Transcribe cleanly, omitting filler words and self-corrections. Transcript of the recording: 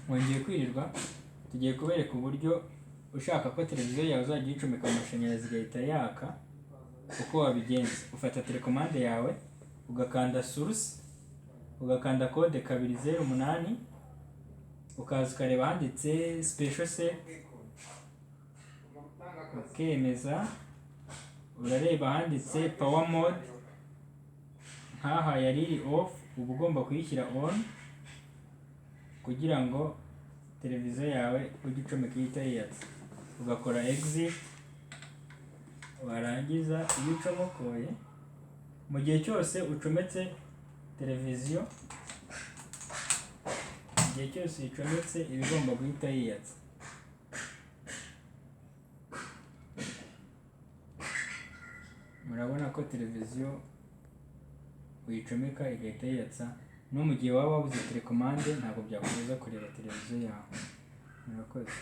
Wongeye kwirirwa, tugiye kubereka uburyo ushaka ko televiziyo yawe uzajya uyicomeka amashanyarazi igahita yaka. Uko wabigenza, ufata telekomande yawe ugakanda source, ugakanda kode 208, ukaza ukareba handitse special set, ukemeza, urareba handitse power mode, nkaha yari iri off, uba ugomba kuyishyira on kugira ngo televiziyo yawe ujye ucomeka ihita yiyatsa. Ugakora exit, warangiza iyo ucomokoye, mu gihe cyose ucometse televiziyo, igihe cyose uyicometse iba igomba guhita yiyatsa. Murabona ko televiziyo uyicomeka igahita yiyatsa, no mu gihe waba wabuze telekomande ntabwo byakubuza kureba televiziyo yawe. Murakoze.